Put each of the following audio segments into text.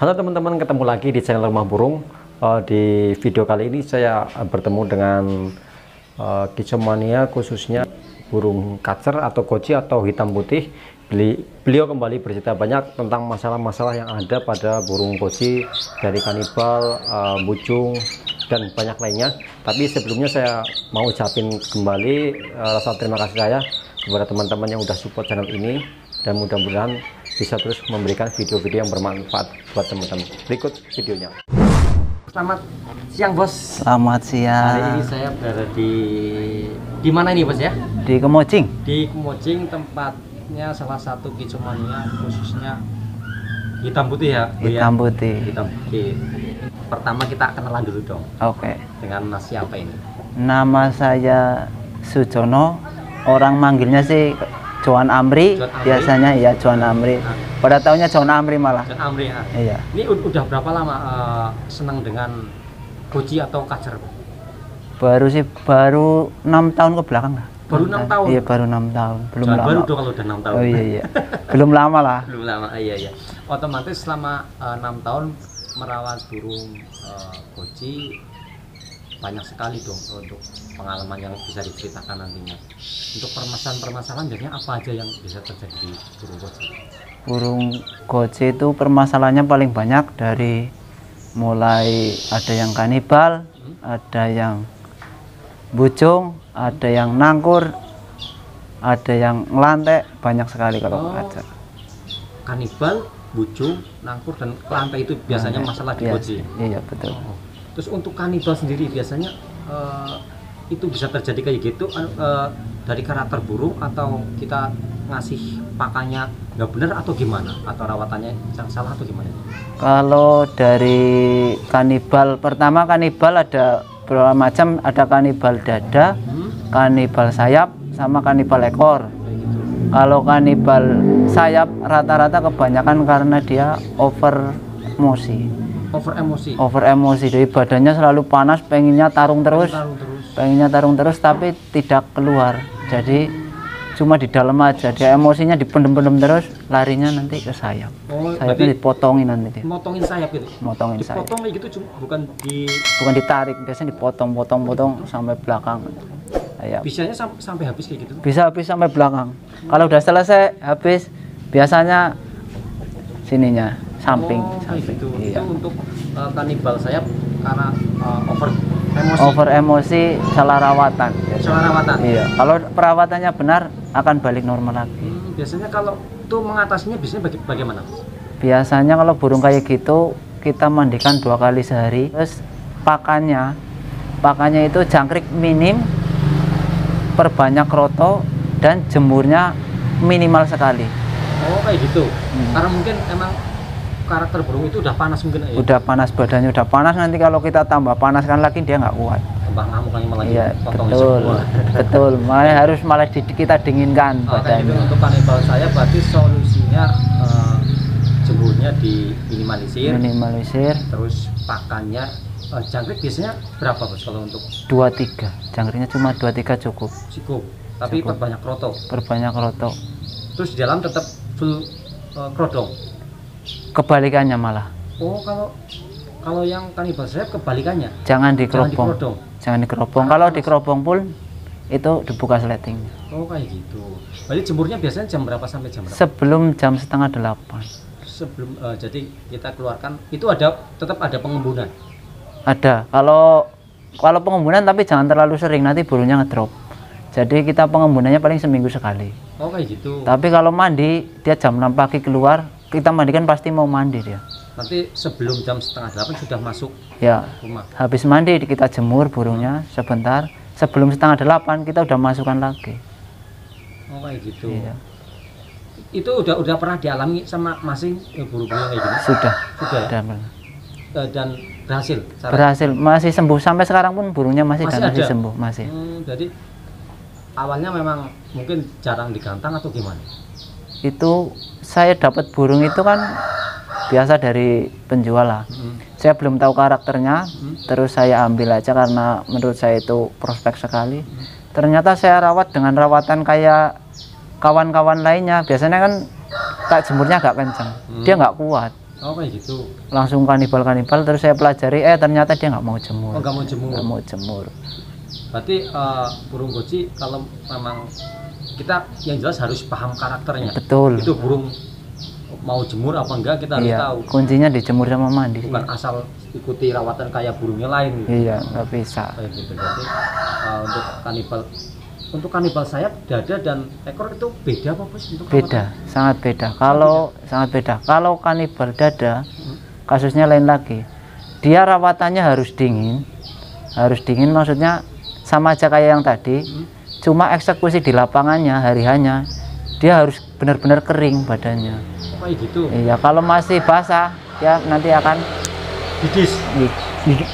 Halo teman-teman, ketemu lagi di channel Rumah Burung. Di video kali ini saya bertemu dengan Kicomania, khususnya burung kacer atau koci atau hitam putih. Beliau kembali bercerita banyak tentang masalah-masalah yang ada pada burung koci, dari kanibal, bucung, dan banyak lainnya. Tapi sebelumnya saya mau ucapin kembali rasa terima kasih saya kepada teman-teman yang udah support channel ini, dan mudah-mudahan bisa terus memberikan video-video yang bermanfaat buat teman-teman. Berikut videonya. Selamat siang, Bos. Selamat siang. Hari ini saya berada di mana ini, Bos ya? Di Kemocing. Di Kemocing, tempatnya salah satu Kicomania, khususnya hitam putih ya, Bu, Hitam ya? putih. Hitam putih. Pertama kita kenalan dulu dong. Oke. Dengan Mas siapa ini? Nama saya Sujono. Orang manggilnya sih Johan Amri. Johan Amri. Biasanya ya Johan Amri. Pada tahunnya Johan Amri malah. John Amri ya? Iya. Ini udah berapa lama senang dengan koci atau kacer? Baru 6 tahun ke belakang lah. Baru 6 tahun? Iya, baru 6 tahun. Belum Jangan lama. baru dong kalau udah 6 tahun. Oh iya. Belum lama lah. Belum lama, iya. Otomatis selama 6 tahun merawat burung koci, banyak sekali dong untuk pengalaman yang bisa diceritakan nantinya. Untuk permasalahan-permasalahan biasanya apa aja yang bisa terjadi di burung koci? Burung koci itu permasalahannya paling banyak, dari mulai ada yang kanibal, ada yang bucung, ada yang nangkur, ada yang ngelantek, banyak sekali kalau ada. Kanibal, bucung, nangkur, dan kelantai itu biasanya masalah di koci. Iya, betul. Terus untuk kanibal sendiri biasanya itu bisa terjadi kayak gitu dari karakter burung, atau kita ngasih pakannya nggak benar, atau gimana, atau rawatannya yang salah, atau gimana? Kalau dari kanibal, pertama kanibal ada berapa macam, ada kanibal dada, kanibal sayap, sama kanibal ekor. Kalau kanibal sayap rata-rata kebanyakan karena dia over emosi, jadi badannya selalu panas, pengennya tarung terus, tapi tidak keluar. Jadi cuma di dalam aja, dia emosinya dipendem-pendem terus, larinya nanti ke sayap. Sayapnya dipotongin nanti dia. Motongin sayap gitu? Motongin sayap. Dipotong kayak gitu, bukan ditarik, biasanya dipotong sampai belakang. Sayap. Bisanya sampai habis kayak gitu? Bisa habis sampai belakang. Kalau udah selesai habis, biasanya sininya, samping. Gitu. Iya. Itu untuk kanibal sayap karena over emosi, salah rawatan. Iya. Kalau perawatannya benar, akan balik normal lagi. Biasanya kalau itu mengatasinya biasanya bagaimana? Biasanya kalau burung kayak gitu, kita mandikan 2 kali sehari. Terus pakannya itu jangkrik minim, perbanyak roto, dan jemurnya minimal sekali. Oh, kayak gitu. Karena mungkin emang karakter burung itu udah panas mungkin ya? Udah panas, badannya udah panas, nanti kalau kita tambah panaskan lagi dia nggak kuat. Tambah ngamuk lagi malah. Iya, betul. Malah kita dinginkan badannya. Itu untuk kanibal saya berarti solusinya jemurnya diminimalisir. Terus pakannya jangkrik biasanya berapa, Bos, kalau untuk? 2-3. Jangkriknya cuma 2-3 cukup. Tapi perbanyak roto. Terus di dalam tetap full krodong. Kebalikannya malah. Oh, kalau yang kanibal sayap kebalikannya. Jangan dikerobong. Kalau dikerobong pun itu dibuka sleting. Oh, kayak gitu. Berarti jemurnya biasanya jam berapa sampai jam berapa? Sebelum jam 7:30. Jadi kita keluarkan itu tetap ada pengembunan. Ada. Kalau pengembunan, tapi jangan terlalu sering, nanti burungnya ngedrop. Jadi kita pengembunannya paling seminggu sekali. Oh, kayak gitu. Tapi kalau mandi, dia jam 6 pagi keluar, kita mandikan pasti mau mandi dia. Nanti sebelum jam 7:30 sudah masuk rumah. Habis mandi kita jemur burungnya sebentar. Sebelum 7:30 kita udah masukkan lagi. Oh, kayak gitu. Iya. Itu udah pernah dialami sama masing burung-burung kayak gini? Sudah. Dan berhasil? Berhasil, masih sembuh sampai sekarang pun burungnya masih sembuh. Jadi awalnya memang mungkin jarang digantang atau gimana? Itu saya dapat burung itu kan biasa dari penjual lah. Saya belum tahu karakternya, terus saya ambil aja karena menurut saya itu prospek sekali. Ternyata saya rawat dengan rawatan kayak kawan-kawan lainnya. Biasanya kan tak jemurnya agak kencang, dia nggak kuat. Oh kayak gitu. Langsung kanibal, terus saya pelajari, ternyata dia nggak mau jemur. Oh nggak mau jemur. Nggak mau jemur. Berarti burung goji kalau memang kita yang jelas harus paham karakternya. Betul. Itu burung mau jemur apa enggak kita harus tahu. Kuncinya dijemur sama mandi. Bukan asal ikuti rawatan kayak burungnya lain. Iya, nggak bisa. Kayak gitu. Berarti untuk kanibal sayap, dada dan ekor itu beda apa bos? Untuk beda, rawatan? Sangat beda. Sangat beda. Kalau kanibal dada, kasusnya lain lagi. Dia rawatannya harus dingin. Harus dingin maksudnya sama aja kayak yang tadi. Cuma eksekusi di lapangannya, hari-harinya dia harus benar-benar kering badannya. Kayak gitu. Iya, kalau masih basah dia nanti akan didis.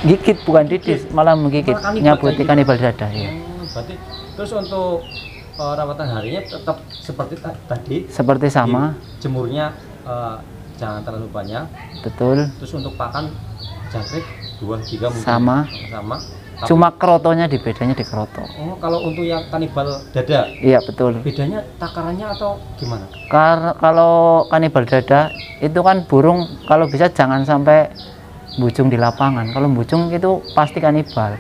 Gigit, bukan didis, malah menggigit, nyabuti kanibal dada ya. Berarti terus untuk rawatan harinya tetap seperti tadi. Seperti sama. Jemurnya jangan terlalu banyak. Betul. Terus untuk pakan jangkrik 2-3 mungkin sama. Tapi, cuma kerotonya bedanya di keroto. Oh, kalau untuk yang kanibal dada? Iya, betul. Bedanya takarannya atau gimana? Kalau kanibal dada itu kan burung kalau bisa jangan sampai bujung di lapangan. Kalau bujung itu pasti kanibal.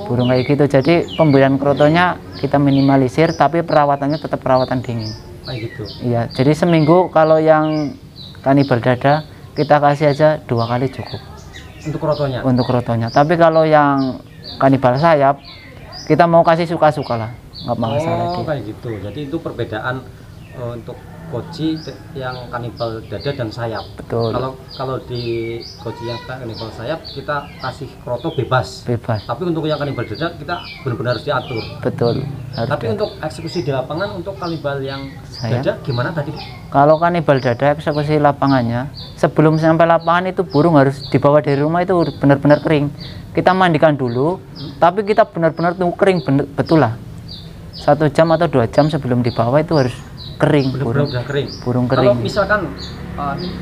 Burung kayak gitu. Jadi pemberian kerotonya kita minimalisir, tapi perawatannya tetap perawatan dingin. Kayak gitu. Iya, jadi seminggu kalau yang kanibal dada kita kasih aja 2 kali cukup. Untuk kerotonya? Untuk kerotonya. Tapi kalau yang kanibal sayap kita mau kasih suka-suka lah, nggak masalah. Oh kayak gitu. Jadi itu perbedaan untuk goji yang kanibal dada dan sayap. Betul. Kalau di goji yang kanibal sayap kita kasih keroto bebas. Tapi untuk yang kanibal dada kita benar-benar harus diatur. Betul. Tapi untuk eksekusi di lapangan untuk kanibal yang dada gimana tadi? Kalau kanibal dada eksekusi lapangannya sebelum sampai lapangan itu burung harus dibawa dari rumah itu benar-benar kering. Kita mandikan dulu, tapi kita benar-benar tunggu kering betul lah. 1 jam atau 2 jam sebelum dibawa itu harus kering. Benar-benar kering. Burung kering. Kalau misalkan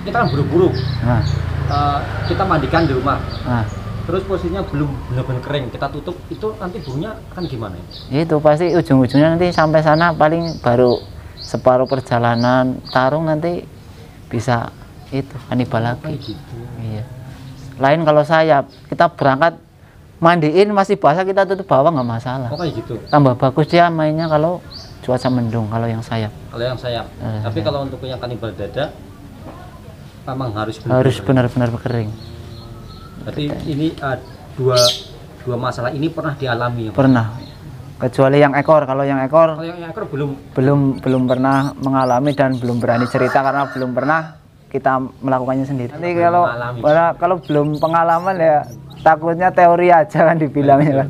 kita kan buru-buru, kita mandikan di rumah, terus posisinya belum benar-benar kering, kita tutup, itu nanti burungnya akan gimana? Itu pasti ujung-ujungnya nanti sampai sana paling baru separuh perjalanan tarung nanti bisa itu kanibal lagi. Gitu. Iya. Lain kalau sayap kita berangkat mandiin masih basah kita tutup bawah nggak masalah. Oh kayak gitu. Tambah bagus dia mainnya kalau cuaca mendung kalau yang sayap. Kalau yang sayap. Tapi kalau untuk yang kanibal dada memang harus benar-benar kering. Berarti ini dua masalah ini pernah dialami ya? Pernah. Kecuali yang ekor. Kalau yang ekor belum pernah mengalami dan belum berani cerita karena belum pernah kita melakukannya sendiri. Nanti kalau belum pengalaman ya takutnya teori aja kan dibilangnya kan.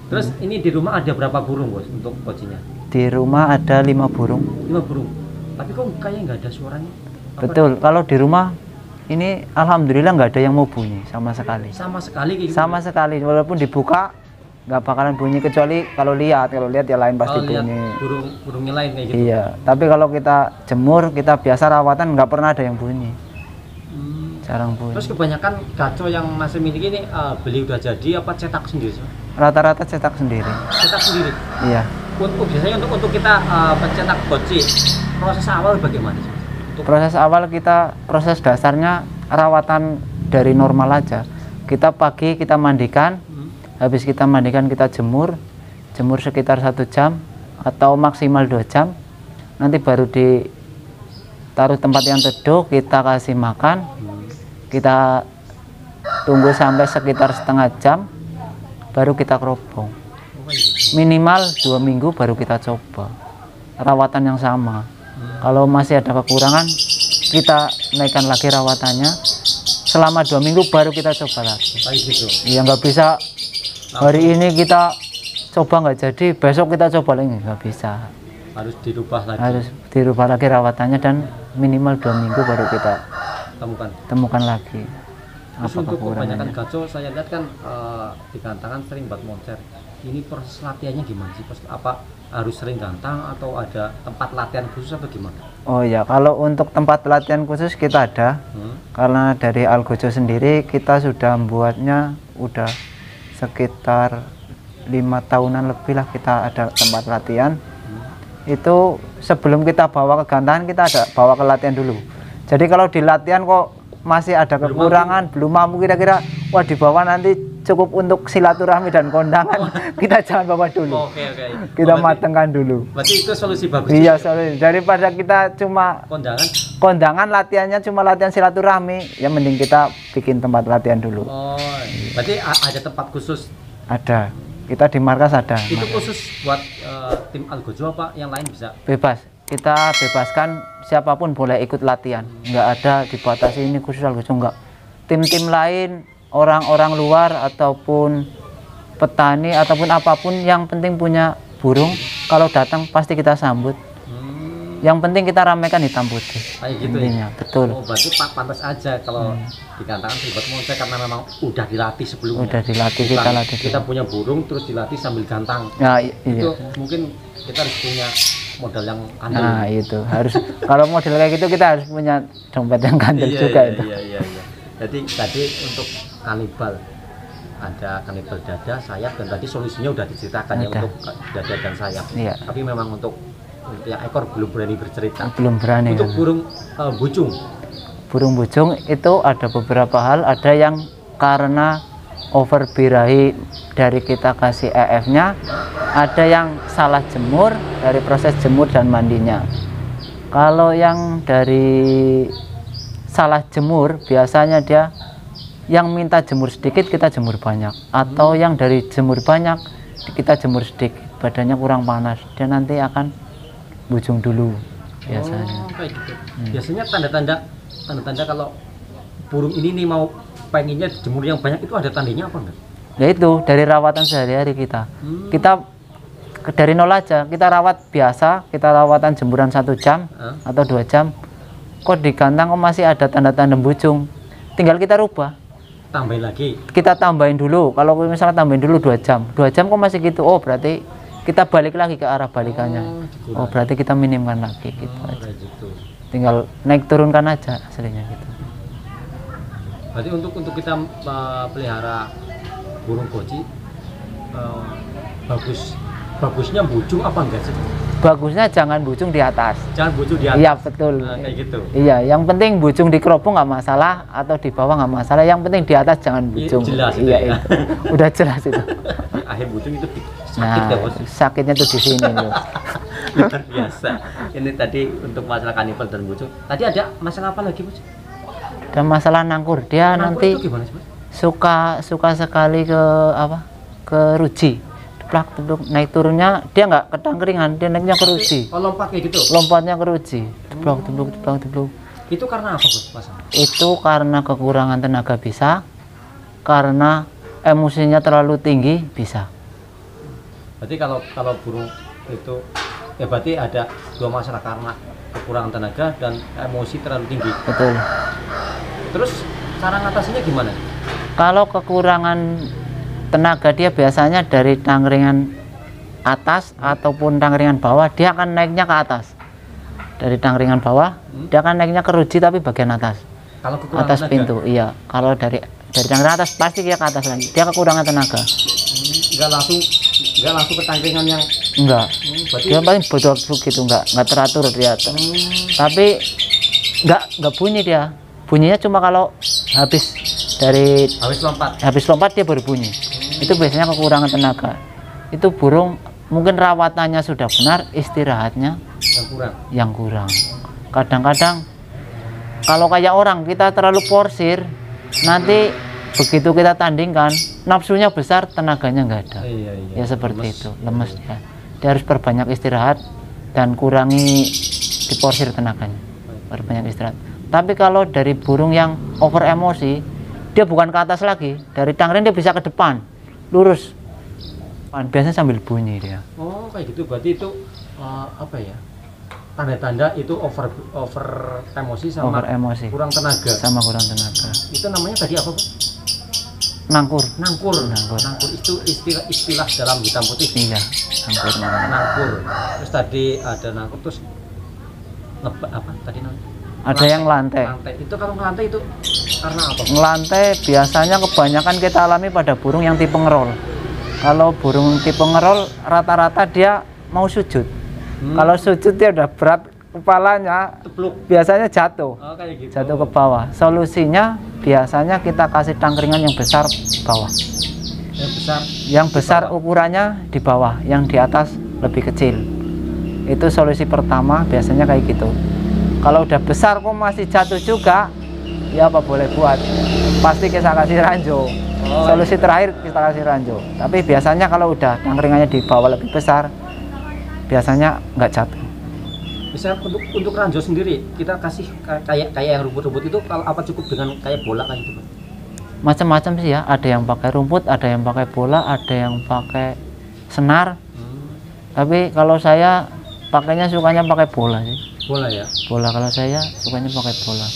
Terus ini di rumah ada berapa burung bos untuk gojinya? Di rumah ada 5 burung. 5 burung. Tapi kok kayaknya nggak ada suaranya? Betul. Kalau di rumah ini alhamdulillah nggak ada yang mau bunyi sama sekali. Sama sekali kayak gitu? Sama sekali. Walaupun dibuka nggak bakalan bunyi kecuali kalau lihat ya lain pasti bunyi. Burungnya lain kayak gitu. Iya. Tapi kalau kita jemur kita biasa rawatan nggak pernah ada yang bunyi. Jarang bunyi. Terus kebanyakan gaco yang masih miliki ini beli udah jadi apa cetak sendiri? Rata-rata cetak sendiri. Cetak sendiri? Iya. Biasanya untuk kita pencetak goji, proses awal bagaimana sih? Proses dasarnya rawatan dari normal aja. Kita pagi kita mandikan, habis kita mandikan kita jemur sekitar 1 jam atau maksimal 2 jam. Nanti baru ditaruh tempat yang teduh, kita kasih makan, kita tunggu sampai sekitar setengah jam, baru kita kerobong. Minimal 2 minggu baru kita coba rawatan yang sama. Kalau masih ada kekurangan kita naikkan lagi rawatannya. Selama 2 minggu baru kita coba lagi. Ya nggak bisa hari ini kita coba nggak jadi besok kita coba lagi, nggak bisa. Harus dirubah lagi rawatannya dan minimal 2 minggu baru kita temukan lagi. Terus untuk kebanyakan gaco saya lihat kan digantangan sering buat moncer. Ini proses latihannya gimana sih? Apa harus sering gantang atau ada tempat latihan khusus atau gimana? Oh ya, kalau untuk tempat latihan khusus kita ada. Karena dari Algojo sendiri kita sudah membuatnya udah sekitar 5 tahunan lebih lah kita ada tempat latihan. Itu sebelum kita bawa ke gantangan kita ada bawa ke latihan dulu. Jadi kalau di latihan kok masih ada kekurangan, belum mampu kira-kira, wah di bawah nanti cukup untuk silaturahmi dan kondangan, kita jangan bawa dulu. Oke. Kita matengkan dulu. Berarti itu solusi bagus. Iya, solusi. Daripada kita cuma kondangan latihannya cuma latihan silaturahmi, ya mending kita bikin tempat latihan dulu. Oh, berarti ada tempat khusus? Ada. Kita di markas ada. Itu khusus buat tim Algojo apa yang lain bisa? Bebas. Kita bebaskan siapapun boleh ikut latihan. Nggak ada dibatasi ini khusus Algojo, enggak. Tim-tim lain, orang-orang luar ataupun petani ataupun apapun yang penting punya burung, kalau datang pasti kita sambut. Yang penting kita ramaikan hitam putih. Kayak gitu intinya, ya? Betul. Oh, berarti pantas aja kalau dikatakan ribet monce karena memang udah dilatih sebelumnya. Udah dilatih, kita latih. Kita punya burung terus dilatih sambil gantang. Nah, itu mungkin kita harus punya modal yang kandel. Nah, itu harus kalau model kayak gitu kita harus punya dompet yang kandel juga itu. Iya. Jadi tadi untuk kanibal ada kanibal dada, sayap, dan tadi solusinya udah diceritakan ya untuk dada dan sayap. Iya. Tapi memang untuk yang ekor belum berani bercerita. Belum berani. Untuk burung bucung. Burung bucung itu ada beberapa hal, ada yang karena over birahi dari kita kasih EF-nya, ada yang salah jemur dari proses jemur dan mandinya. Kalau yang dari salah jemur biasanya dia yang minta jemur sedikit kita jemur banyak, atau yang dari jemur banyak kita jemur sedikit, badannya kurang panas, dia nanti akan bujung dulu biasanya. Oh, kayak gitu. Biasanya tanda-tanda kalau burung ini nih mau pengennya jemur yang banyak itu ada tandanya apa enggak? Ya itu dari rawatan sehari-hari kita. Kita dari nol aja, kita rawat biasa, kita rawatan jemuran 1 jam atau 2 jam. Kok di kandang kok masih ada tanda-tanda bujung? Tinggal kita rubah. Tambahin lagi. Kita tambahin dulu. Kalau misalnya tambahin dulu 2 jam. 2 jam kok masih gitu. Oh, berarti kita balik lagi ke arah balikannya. Oh, berarti kita minimkan lagi gitu aja. Gitu. Tinggal naik turunkan aja hasilnya gitu. Berarti untuk kita pelihara burung goji bagusnya bujung apa enggak sih? Bagusnya jangan bujung di atas. Jangan bujung di atas. Iya, betul. Kayak gitu. Iya, yang penting bujung di keropong nggak masalah atau di bawah nggak masalah. Yang penting di atas jangan bujung. Jelas iya, itu ya. Itu. Udah jelas itu. Akhir bujung itu sakit ya, Bos. Sakitnya tuh di sini, Bos. Luar biasa. Ini tadi untuk masalah kanibal dan bujung. Tadi ada masalah apa lagi, Bos? Dan masalah nangkur. Dia nangkur nanti itu gimana sih, Bos? suka sekali ke ke ruji. Teplak naik turunnya dia nggak ketangkringan, dia naiknya ke ruji. Oh, lompat kayak gitu? Lompatnya ke ruji. Teplak. Itu karena apa, Bos? Itu karena kekurangan tenaga bisa, karena emosinya terlalu tinggi bisa. Berarti kalau burung itu ya berarti ada 2 masalah, karena kekurangan tenaga dan emosi terlalu tinggi. Betul. Terus cara ngatasinya gimana? Kalau kekurangan tenaga dia biasanya dari tangkringan atas ataupun tangkringan bawah, dia akan naiknya ke atas. Dari tangkringan bawah dia akan naiknya ke ruji tapi bagian atas. Kalau kekurangan atas tenaga? Pintu, iya. Kalau dari tangkringan atas pasti dia ke atas lagi. Dia kekurangan tenaga. Enggak langsung ke tangkringan yang enggak. Berarti Dia paling bodor gitu, enggak teratur dia. Tapi enggak bunyi dia. Bunyinya cuma kalau habis lompat dia baru bunyi. Itu biasanya kekurangan tenaga. Itu burung mungkin rawatannya sudah benar, istirahatnya yang kurang. Kadang-kadang kalau kayak orang kita terlalu porsir, nanti begitu kita tandingkan nafsunya besar, tenaganya nggak ada. Ya seperti itu, lemes dia. Dia harus perbanyak istirahat dan kurangi diporsir tenaganya, perbanyak istirahat. Tapi kalau dari burung yang over emosi, dia bukan ke atas lagi, dari tangkring dia bisa ke depan, lurus. Biasanya sambil bunyi dia. Oh, kayak gitu. Berarti itu apa ya? Tanda-tanda itu over emosi sama kurang tenaga. Sama kurang tenaga. Itu namanya tadi apa, Bu? Nangkur. Nangkur itu istilah dalam hitam putih. Iya, nangkur. Terus tadi ada nangkur, terus apa tadi namanya? Ada yang lantai. Itu kalau ngelantai itu karena apa? Ngelantai biasanya kebanyakan kita alami pada burung yang tipe ngerol. Kalau burung tipe ngerol rata-rata dia mau sujud. Kalau sujud dia udah berat kepalanya Tepluk. biasanya jatuh. Oh, kayak gitu. Jatuh ke bawah. Solusinya biasanya kita kasih tangkringan yang besar di bawah. Yang besar. Yang besar ukurannya di bawah, yang di atas lebih kecil. Itu solusi pertama, biasanya kayak gitu. Kalau udah besar kok masih jatuh juga, ya apa boleh buat. Pasti kita kasih ranjau. Solusi terakhir kita kasih ranjau. Tapi biasanya kalau udah tangkringannya di bawah lebih besar, biasanya nggak jatuh. Misalnya untuk ranjau sendiri kita kasih kayak yang rumput-rumput itu, kalau apa cukup dengan kayak bola kayak gitu, Pak? Macam-macam sih ya, ada yang pakai rumput, ada yang pakai bola, ada yang pakai senar. Tapi kalau saya pakainya sukanya pakai bola sih. Bola ya? Bola, kalau saya sukanya pakai bola.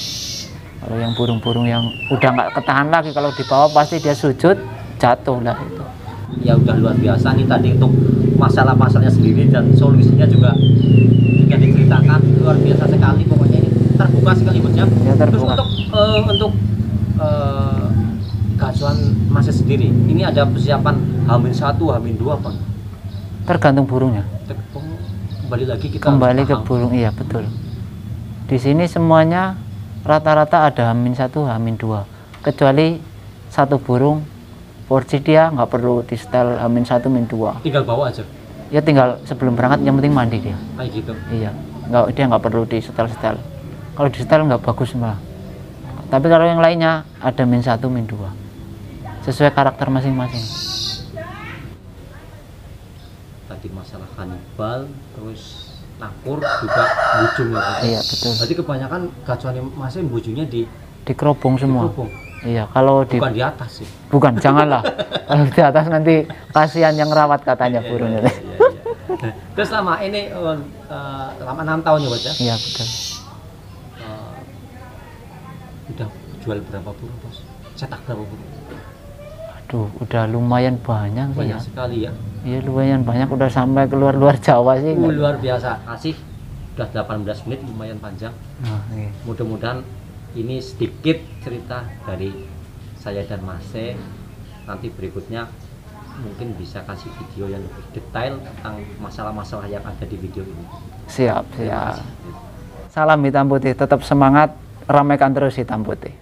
Kalau yang burung-burung yang udah nggak ketahan lagi, kalau di bawah pasti dia sujud, jatuh lah itu. Ya udah luar biasa nih tadi untuk masalah-masalahnya sendiri, dan solusinya juga tidak diceritakan, luar biasa sekali pokoknya, ini terbuka sekali Mas ya. Terus untuk gacuan Mas sendiri, ini ada persiapan H-1, H-2 apa? Tergantung burungnya. Kembali lagi kita Kembali ke burung, iya betul. Di sini semuanya rata-rata ada H-1, H-2, kecuali satu burung porsi dia nggak perlu di setel H-1, H-2. Tinggal bawa aja. Ya tinggal sebelum berangkat, yang penting mandi dia. Kayak gitu. Iya, dia nggak perlu di setel-setel. Kalau di setel nggak bagus malah. Tapi kalau yang lainnya ada H-1, H-2, sesuai karakter masing-masing. Tadi masalah kanibal, terus takur, juga bujung ya Pak? Iya betul. Berarti kebanyakan gacuannya Mas bujunya di kerobong semua. kerobong. Iya, kalau Bukan di atas sih. bukan, janganlah. Kalau di atas nanti kasihan yang rawat katanya burungnya. Terus selama ini selama 6 tahun ya Pak ya? Iya betul. Udah jual berapa burung Bos? Cetak berapa burung? Aduh, udah lumayan banyak sih Banyak ya. sekali ya. Iya lumayan banyak, udah sampai keluar Jawa sih. Luar biasa. Asih, udah 18 menit, lumayan panjang. Nah, iya. Mudah-mudahan ini sedikit cerita dari saya dan Mas. Nanti berikutnya mungkin bisa kasih video yang lebih detail tentang masalah-masalah yang ada di video ini. Siap. Salam hitam putih, tetap semangat, ramaikan terus hitam putih.